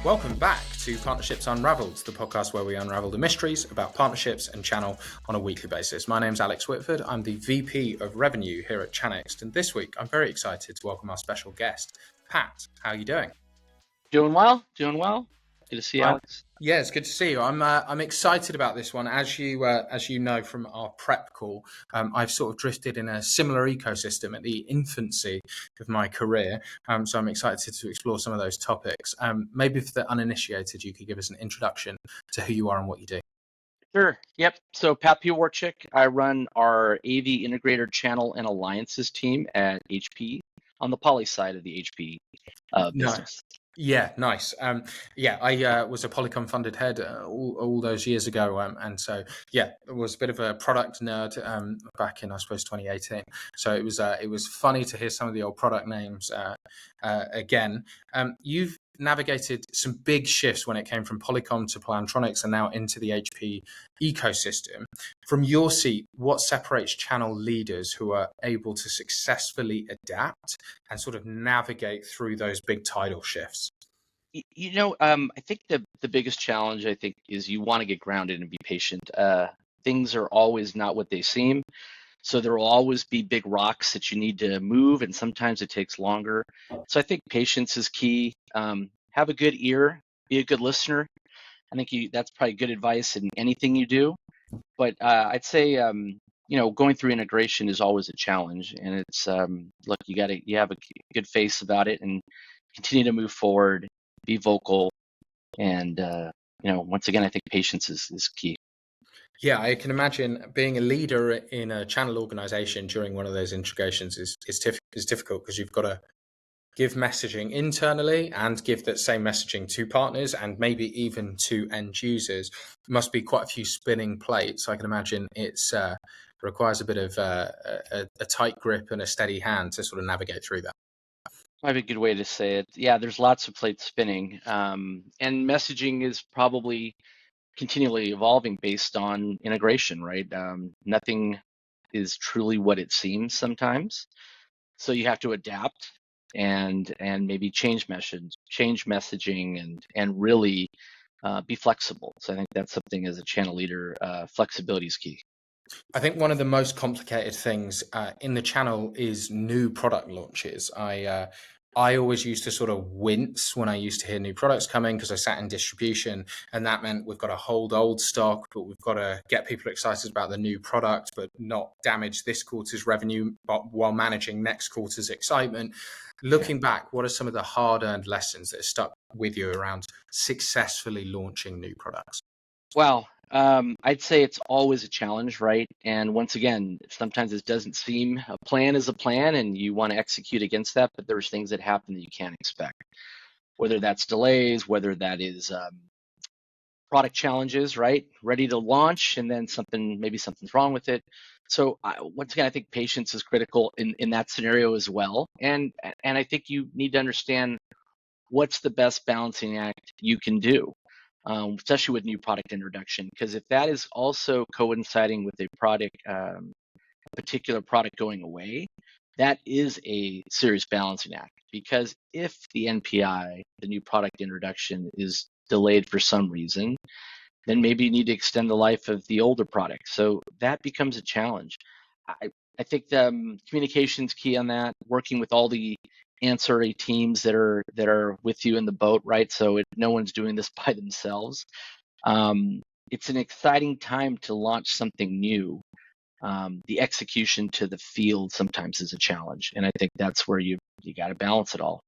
Welcome back to Partnerships Unraveled, the podcast where we unravel the mysteries about partnerships and channel on a weekly basis. My name's Alex Whitford. I'm the VP of Revenue here at Chanext, and this week I'm very excited to welcome our special guest, Pat. How are you doing? Doing well. Good to see you, Alex. Yeah, it's good to see you. I'm excited about this one. As you know from our prep call, I've sort of drifted in a similar ecosystem at the infancy of my career. So I'm excited to explore some of those topics. Maybe for the uninitiated, you could give us an introduction to who you are and what you do. Sure. Yep. So Pat Piwowarczyk, I run our AV integrator channel and alliances team at HP on the Poly side of the HP business. Yeah, nice. I was a Polycom funded head all those years ago, and so I was a bit of a product nerd back in, I suppose, 2018. So it was funny to hear some of the old product names again. You've navigated some big shifts when it came from Polycom to Plantronics and now into the HP ecosystem. From your seat, what separates channel leaders who are able to successfully adapt and sort of navigate through those big tidal shifts? I think the biggest challenge, is you want to get grounded and be patient. Things are always not what they seem. So there will always be big rocks that you need to move, and sometimes it takes longer. So I think patience is key. Have a good ear, be a good listener. I think that's probably good advice in anything you do. But I'd say, going through integration is always a challenge, and it's look, you have a good face about it, and continue to move forward, be vocal, and once again, I think patience is key. Yeah, I can imagine being a leader in a channel organization during one of those integrations is difficult because you've got to give messaging internally and give that same messaging to partners and maybe even to end users. It must be quite a few spinning plates. I can imagine it requires a bit of a tight grip and a steady hand to sort of navigate through that. Might be a good way to say it. Yeah, there's lots of plates spinning, and messaging is probably continually evolving based on integration, right? Nothing is truly what it seems sometimes. So you have to adapt and maybe change messaging and really be flexible. So I think that's something as a channel leader, flexibility is key. I think one of the most complicated things in the channel is new product launches. I always used to sort of wince when I used to hear new products coming because I sat in distribution, and that meant we've got to hold old stock, but we've got to get people excited about the new product, but not damage this quarter's revenue, but while managing next quarter's excitement. Looking back, what are some of the hard-earned lessons that have stuck with you around successfully launching new products? Well, I'd say it's always a challenge, right? And once again, sometimes it doesn't seem a plan is a plan and you want to execute against that, but there's things that happen that you can't expect, whether that's delays, whether that is product challenges, right? Ready to launch and then maybe something's wrong with it. So once again, I think patience is critical in that scenario as well. And I think you need to understand what's the best balancing act you can do. Especially with new product introduction, because if that is also coinciding with a particular product going away, that is a serious balancing act. Because if the NPI, the new product introduction, is delayed for some reason, then maybe you need to extend the life of the older product. So that becomes a challenge. I think the communication's key on that, working with all the ancillary teams that are with you in the boat, right? So no one's doing this by themselves. It's an exciting time to launch something new. The execution to the field sometimes is a challenge, and I think that's where you got to balance it all.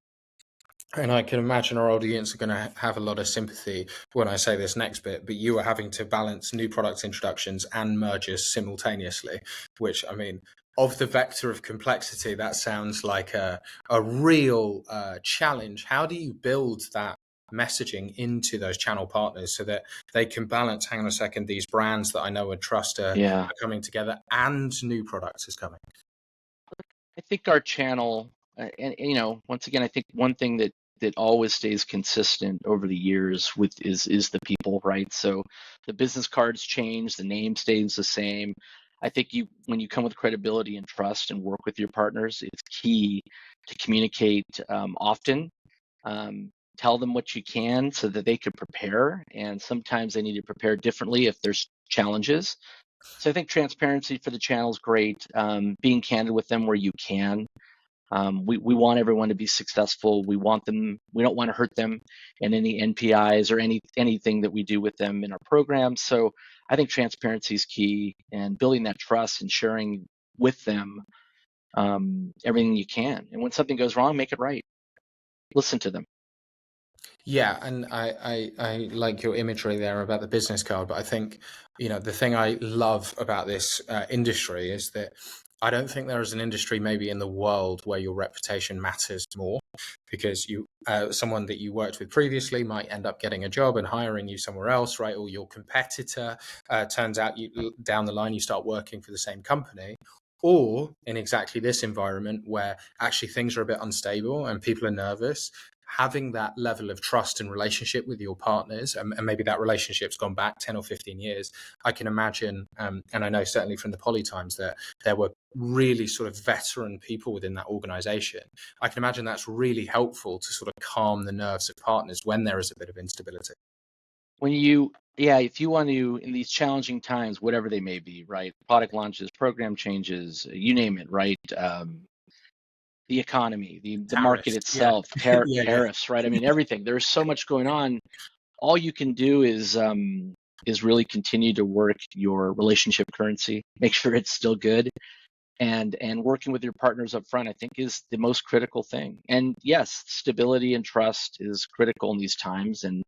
And I can imagine our audience are going to have a lot of sympathy when I say this next bit, but you are having to balance new product introductions and mergers simultaneously, which, I mean, of the vector of complexity, that sounds like a real challenge. How do you build that messaging into those channel partners so that they can balance, hang on a second, these brands that I know and trust are coming together and new products is coming? I think our channel, and once again, I think one thing that always stays consistent over the years is the people, right? So the business cards change, the name stays the same. I think when you come with credibility and trust and work with your partners, it's key to communicate often. tell them what you can so that they can prepare. And sometimes they need to prepare differently if there's challenges. So I think transparency for the channel is great. Being candid with them where you can. We want everyone to be successful. We don't want to hurt them in any NPIs or anything that we do with them in our programs. So I think transparency is key, and building that trust and sharing with them everything you can. And when something goes wrong, make it right. Listen to them. Yeah, and I like your imagery there about the business card, but I think, the thing I love about this industry is that I don't think there is an industry maybe in the world where your reputation matters more, because someone that you worked with previously might end up getting a job and hiring you somewhere else, right? Or your competitor turns out down the line you start working for the same company. Or in exactly this environment where actually things are a bit unstable and people are nervous, having that level of trust and relationship with your partners, and maybe that relationship's gone back 10 or 15 years, I can imagine, and I know certainly from the Poly times that there were really sort of veteran people within that organization. I can imagine that's really helpful to sort of calm the nerves of partners when there is a bit of instability. If you want to, in these challenging times, whatever they may be, right? Product launches, program changes, you name it, right? The economy, the market Tariffs, yeah. itself, Yeah, yeah. tariffs, right? I mean, everything. There's so much going on. All you can do is really continue to work your relationship currency, make sure it's still good, and working with your partners up front, I think, is the most critical thing. And yes, stability and trust is critical in these times, and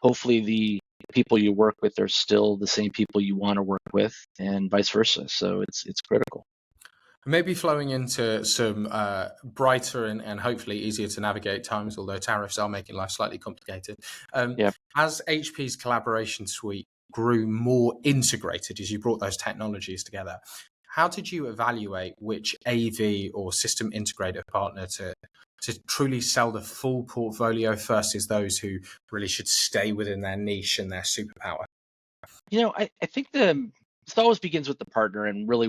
hopefully the people you work with are still the same people you want to work with, and vice versa. So it's critical. Maybe flowing into some brighter and hopefully easier to navigate times, although tariffs are making life slightly complicated. Yeah. As HP's collaboration suite grew more integrated, as you brought those technologies together, how did you evaluate which AV or system integrator partner to truly sell the full portfolio versus those who really should stay within their niche and their superpower? I think it always begins with the partner and really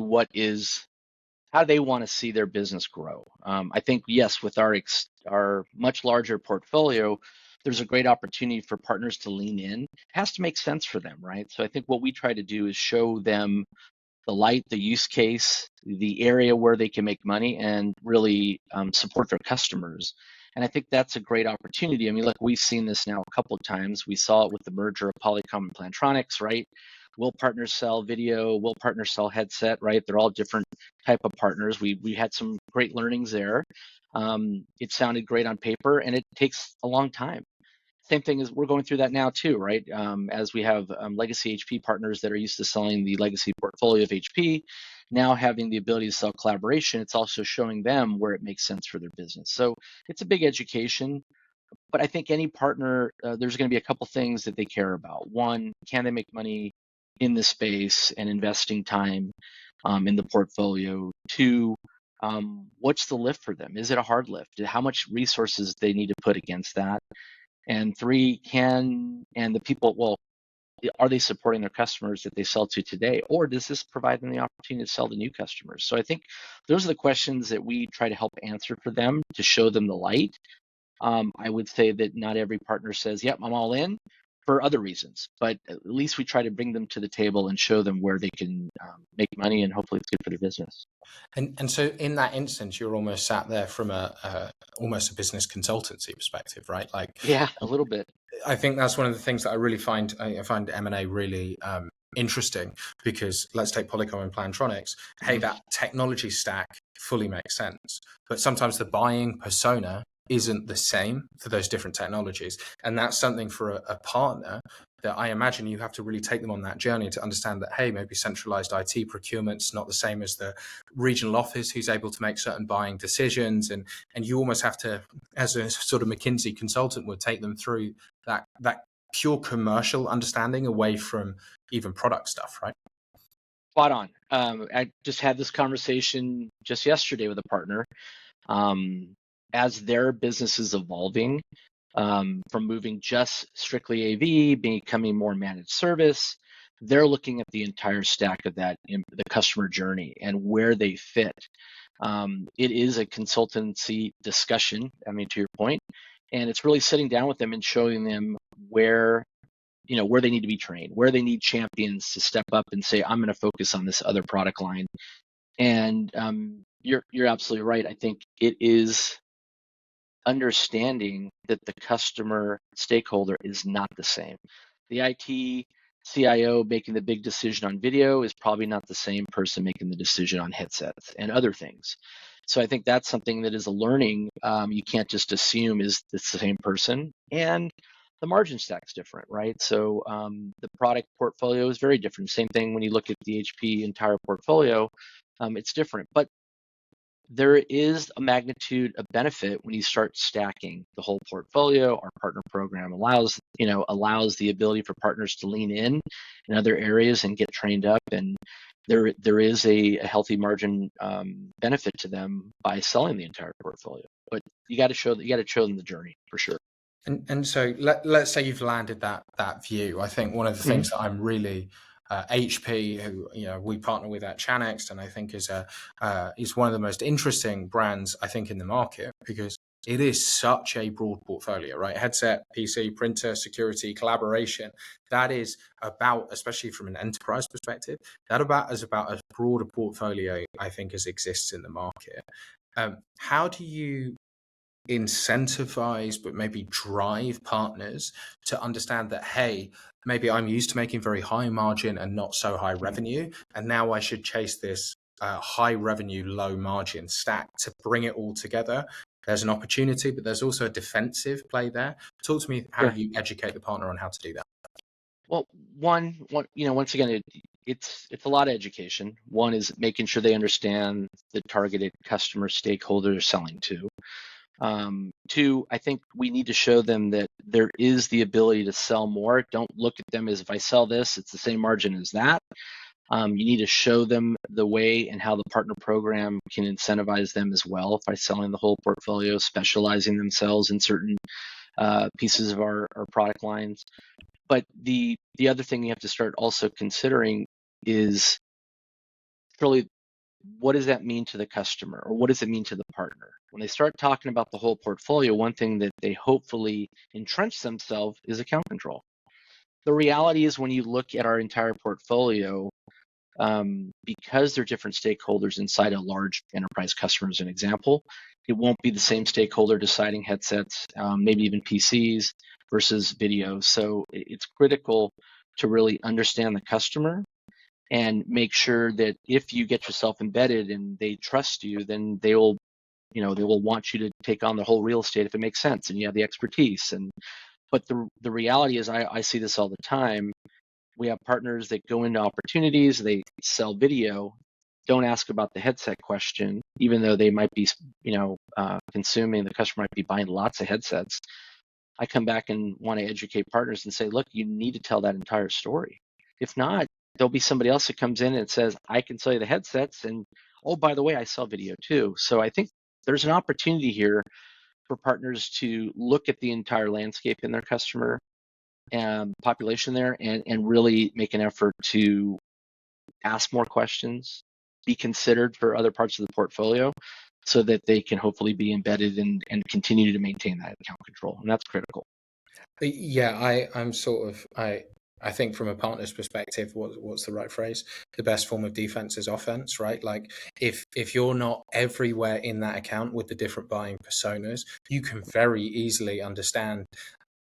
how they want to see their business grow. I think, yes, with our much larger portfolio, there's a great opportunity for partners to lean in. It has to make sense for them, right? So I think what we try to do is show them the light, the use case, the area where they can make money, and really support their customers. And I think that's a great opportunity. I mean, look, we've seen this now a couple of times. We saw it with the merger of Polycom and Plantronics, right? Will partners sell video? Will partners sell headset, right? They're all different type of partners. We had some great learnings there. It sounded great on paper, and it takes a long time. Same thing as we're going through that now too, right? As we have legacy HP partners that are used to selling the legacy portfolio of HP, now having the ability to sell collaboration, it's also showing them where it makes sense for their business. So it's a big education, but I think any partner, there's going to be a couple things that they care about. One, can they make money in this space and investing time in the portfolio? Two, what's the lift for them? Is it a hard lift? How much resources they need to put against that? And three, are they supporting their customers that they sell to today? Or does this provide them the opportunity to sell to new customers? So I think those are the questions that we try to help answer for them to show them the light. I would say that not every partner says, yep, I'm all in, for other reasons, but at least we try to bring them to the table and show them where they can make money, and hopefully it's good for their business. And so in that instance, you're almost sat there from almost a business consultancy perspective, right? Like, yeah, a little bit. I think that's one of the things that I really find M&A really interesting, because let's take Polycom and Plantronics. Hey, that technology stack fully makes sense, but sometimes the buying persona isn't the same for those different technologies, and that's something for a partner that I imagine you have to really take them on that journey to understand that, hey, maybe centralized IT procurement's not the same as the regional office who's able to make certain buying decisions, and you almost have to, as a sort of McKinsey consultant would, take them through that pure commercial understanding away from even product stuff, right? Spot on. I just had this conversation just yesterday with a partner. As their business is evolving, from moving just strictly AV, becoming more managed service, they're looking at the entire stack of that in the customer journey and where they fit. It is a consultancy discussion, I mean, to your point, And it's really sitting down with them and showing them where they need to be trained, where they need champions to step up and say, I'm going to focus on this other product line. And you're absolutely right. I think it is understanding that the customer stakeholder is not the same. The IT CIO making the big decision on video is probably not the same person making the decision on headsets and other things. So I think that's something that is a learning. You can't just assume it's the same person, and the margin stack's different, right? So the product portfolio is very different. Same thing when you look at the HP entire portfolio, it's different. But there is a magnitude of benefit when you start stacking the whole portfolio. Our partner program allows the ability for partners to lean in other areas and get trained up, and there is a healthy margin benefit to them by selling the entire portfolio. But you got to show them the journey for sure. And so let's say you've landed that view. I think one of the things that I'm really HP, who we partner with at Chanext, and I think is one of the most interesting brands I think in the market, because it is such a broad portfolio, right? Headset, PC, printer, security, collaboration. That is about, especially from an enterprise perspective, about as broad a portfolio I think as exists in the market. How do you incentivize but maybe drive partners to understand that, hey, maybe I'm used to making very high margin and not so high revenue, and now I should chase this high revenue, low margin stack to bring it all together? There's an opportunity, but there's also a defensive play there. Talk to me how you educate the partner on how to do that. Well, once again, it's a lot of education. One is making sure they understand the targeted customer stakeholder they're selling to. Two, I think we need to show them that there is the ability to sell more. Don't look at them as, if I sell this, it's the same margin as that. You need to show them the way and how the partner program can incentivize them as well by selling the whole portfolio, specializing themselves in certain pieces of our product lines. But the other thing you have to start also considering is really, what does that mean to the customer, or what does it mean to the partner? When they start talking about the whole portfolio, one thing that they hopefully entrench themselves is account control. The reality is, when you look at our entire portfolio, because they're different stakeholders inside a large enterprise customer, as an example, it won't be the same stakeholder deciding headsets, maybe even PCs versus video. So it's critical to really understand the customer and make sure that if you get yourself embedded and they trust you, then they will want you to take on the whole real estate if it makes sense and you have the expertise. But the reality is, I see this all the time. We have partners that go into opportunities, they sell video, don't ask about the headset question, even though they might be, consuming, the customer might be buying lots of headsets. I come back and want to educate partners and say, look, you need to tell that entire story. If not, there'll be somebody else that comes in and says, I can sell you the headsets, and oh, by the way, I sell video too. So I think there's an opportunity here for partners to look at the entire landscape in their customer population there, and really make an effort to ask more questions, be considered for other parts of the portfolio, so that they can hopefully be embedded and continue to maintain that account control. And that's critical. Yeah, I think from a partner's perspective, what's the right phrase? The best form of defense is offense, right? Like if you're not everywhere in that account with the different buying personas, you can very easily understand,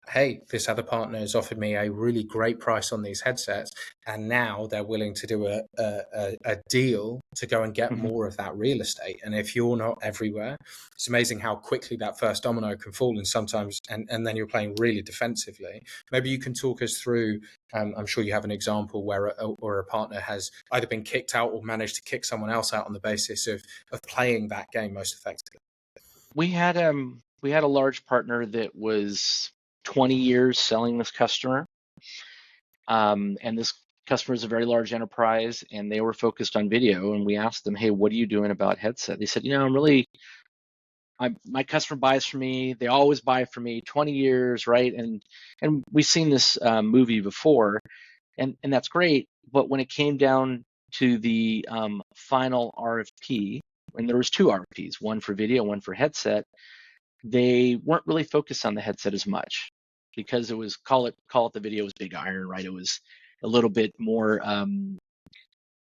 hey, this other partner has offered me a really great price on these headsets, and now they're willing to do a deal to go and get more of that real estate. And if you're not everywhere, it's amazing how quickly that first domino can fall, and sometimes, and then you're playing really defensively. Maybe you can talk us through, I'm sure you have an example where a partner has either been kicked out or managed to kick someone else out on the basis of playing that game most effectively. We had a large partner that was 20 years selling this customer, and this customer is a very large enterprise, and they were focused on video. And we asked them, hey, what are you doing about headset? They said, my customer buys for me. They always buy for me, 20 years, right? And we've seen this movie before, and that's great. But when it came down to the final RFP, and there was two RFPs, one for video, one for headset, they weren't really focused on the headset as much because it was call it the video was big iron, right? It was a little bit more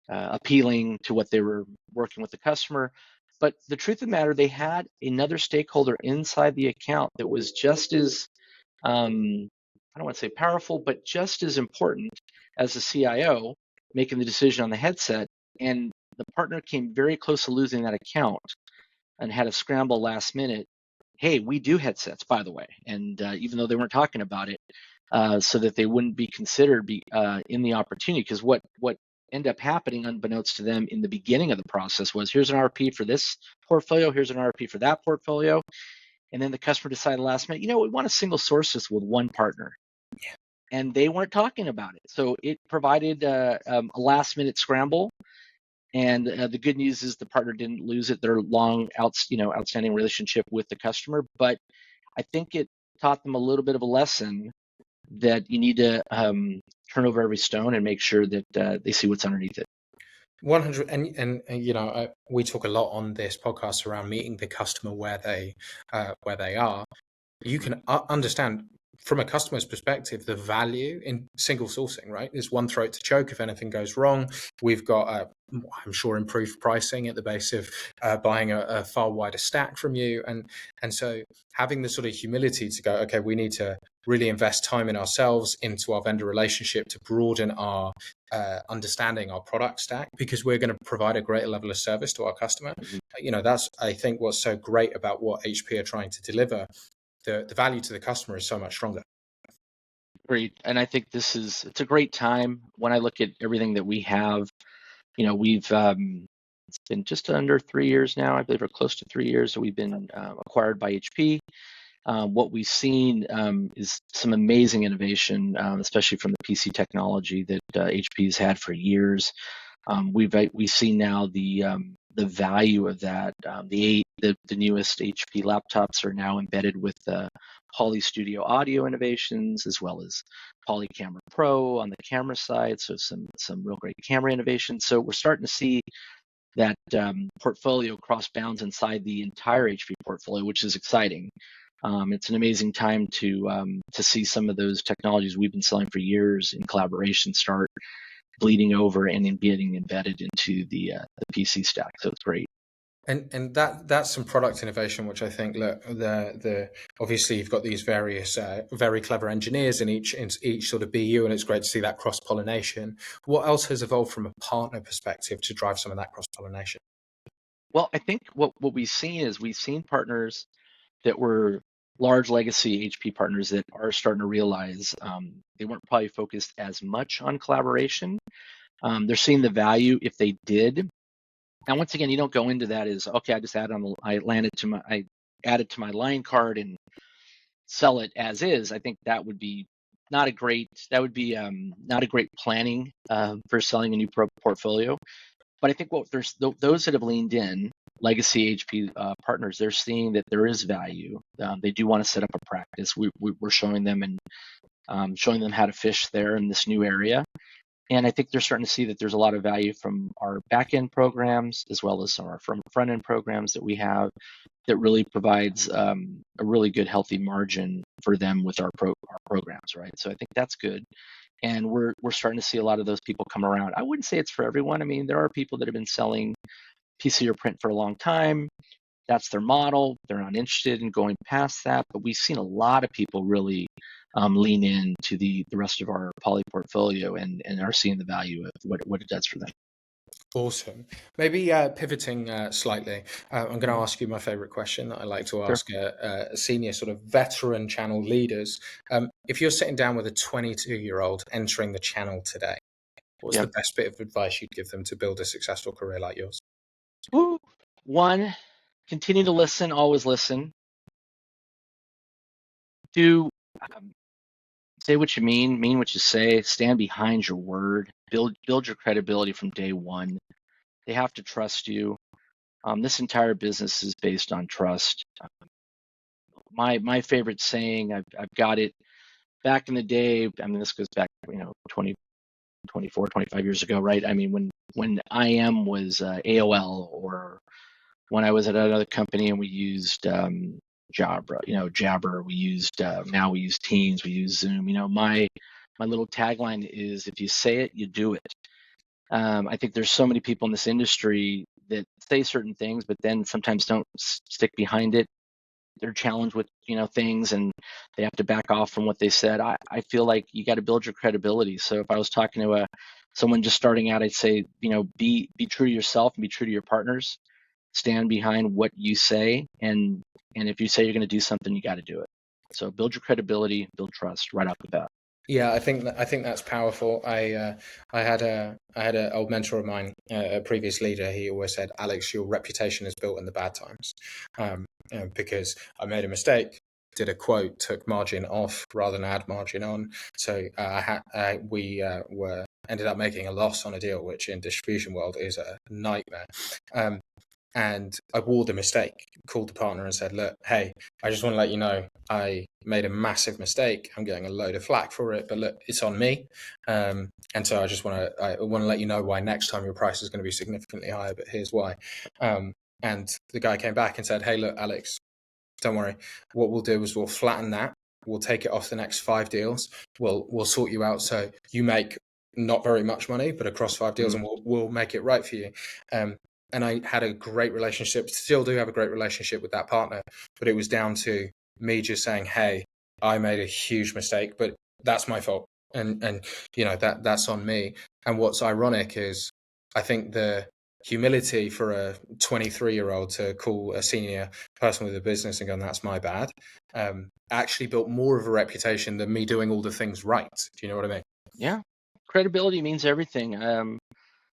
appealing to what they were working with the customer. But the truth of the matter, they had another stakeholder inside the account that was just as I don't want to say powerful, but just as important as the CIO making the decision on the headset. And the partner came very close to losing that account and had a scramble last minute. Hey, we do headsets, by the way, and even though they weren't talking about it, so that they wouldn't be considered in the opportunity. Because what ended up happening, unbeknownst to them in the beginning of the process, was here's an RFP for this portfolio, here's an RFP for that portfolio, and then the customer decided last minute, we want to single source this with one partner. Yeah. And they weren't talking about it, so it provided a last minute scramble. And the good news is the partner didn't lose it. Their long, outstanding relationship with the customer. But I think it taught them a little bit of a lesson that you need to turn over every stone and make sure that they see what's underneath it. 100, and we talk a lot on this podcast around meeting the customer where they are. You can understand from a customer's perspective the value in single sourcing, right? There's one throat to choke if anything goes wrong. We've got I'm sure improved pricing at the base of buying a far wider stack from you, and so having the sort of humility to go, okay, we need to really invest time in ourselves, into our vendor relationship, to broaden our understanding our product stack, because we're going to provide a greater level of service to our customer. That's, I think, what's so great about what HP are trying to deliver. The value to the customer is so much stronger. Great. And I think it's a great time when I look at everything that we have. We've it's been just under 3 years now, I believe, or close to 3 years that we've been acquired by HP. What we've seen is some amazing innovation, especially from the PC technology that HP has had for years. We've seen now the value of that. The newest HP laptops are now embedded with Poly Studio audio innovations, as well as Polycam Pro on the camera side. So some real great camera innovations. So we're starting to see that portfolio cross bounds inside the entire HP portfolio, which is exciting. It's an amazing time to see some of those technologies we've been selling for years in collaboration start bleeding over and then getting embedded into the PC stack. So it's great. And that's some product innovation, which I think, look, the obviously you've got these various very clever engineers in each sort of BU, and it's great to see that cross-pollination. What else has evolved from a partner perspective to drive some of that cross-pollination? Well, I think what we've seen partners that were large legacy HP partners that are starting to realize they weren't probably focused as much on collaboration. They're seeing the value if they did. And once again, you don't go into that as, okay, I added to my line card and sell it as is. I think that would be not a great planning for selling a new portfolio. But I think those that have leaned in, legacy HP partners, they're seeing that there is value. They do want to set up a practice. We're showing them showing them how to fish there in this new area. And I think they're starting to see that there's a lot of value from our back-end programs, as well as some of our front-end programs that we have, that really provides a really good, healthy margin for them with our programs, right? So I think that's good. And we're starting to see a lot of those people come around. I wouldn't say it's for everyone. I mean, there are people that have been selling PC or print for a long time. That's their model. They're not interested in going past that. But we've seen a lot of people really lean into the rest of our Poly portfolio and are seeing the value of what it does for them. Awesome. Maybe pivoting slightly, I'm going to ask you my favorite question that I like to ask senior sort of veteran channel leaders. If you're sitting down with a 22-year-old entering the channel today, what's the best bit of advice you'd give them to build a successful career like yours? One, continue to listen, always listen. Two, say what you mean what you say, stand behind your word, build your credibility from day one. They have to trust you. This entire business is based on trust. My favorite saying, I've got it back in the day. I mean, this goes back, 24, 25 years ago, right? I mean, when IM was AOL, or when I was at another company and we used Jabra, Jabber. We used now we use Teams, we use Zoom. My little tagline is, if you say it, you do it. I think there's so many people in this industry that say certain things, but then sometimes don't stick behind it. They're challenged with things, and they have to back off from what they said. I feel like you got to build your credibility. So if I was talking to someone just starting out, I'd say be true to yourself and be true to your partners. Stand behind what you say, and if you say you're going to do something, you got to do it. So build your credibility, build trust right off the bat. Yeah, I think that's powerful. I had a old mentor of mine, a previous leader. He always said, "Alex, your reputation is built in the bad times," because I made a mistake, did a quote, took margin off rather than add margin on. So we were ended up making a loss on a deal, which in distribution world is a nightmare. And I wore the mistake, called the partner and said, "Look, hey, I just want to let you know I made a massive mistake. I'm getting a load of flack for it, but look, it's on me. And so I want to let you know why next time your price is going to be significantly higher, but here's why." And the guy came back and said, "Hey, look, Alex, don't worry. What we'll do is we'll flatten that. We'll take it off the next 5 deals. We'll sort you out so you make not very much money, but across 5 deals, and we'll make it right for you." And I had a great relationship, still do have a great relationship with that partner, but it was down to me just saying, "Hey, I made a huge mistake, but that's my fault." And that's on me. And what's ironic is I think the humility for a 23-year-old to call a senior person with a business and go, "That's my bad," actually built more of a reputation than me doing all the things right. Do you know what I mean? Yeah. Credibility means everything.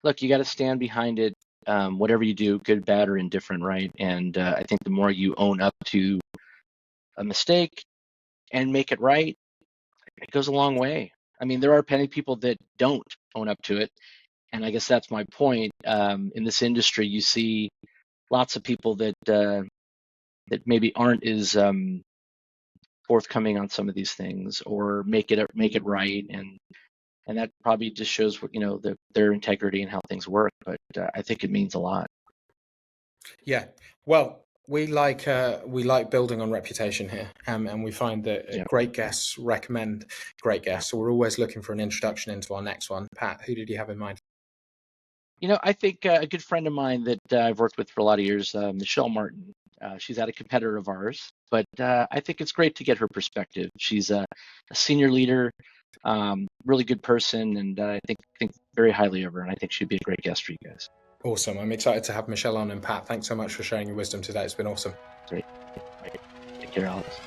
Look, you got to stand behind it. Whatever you do, good, bad, or indifferent, right? And I think the more you own up to a mistake and make it right, it goes a long way. I mean, there are plenty of people that don't own up to it. And I guess that's my point. In this industry, you see lots of people that maybe aren't as forthcoming on some of these things, or make it right, and that probably just shows their integrity and how things work. But I think it means a lot. Yeah. Well, we like building on reputation here, and we find that great guests recommend great guests. So we're always looking for an introduction into our next one. Pat, who did you have in mind? I think a good friend of mine that I've worked with for a lot of years, Michelle Martin. She's at a competitor of ours, but I think it's great to get her perspective. She's a senior leader, really good person, and I think very highly of her, and I think she'd be a great guest for you guys. Awesome. I'm excited to have Michelle on, and Pat, thanks so much for sharing your wisdom today. It's been awesome. Great. Take care, Alex.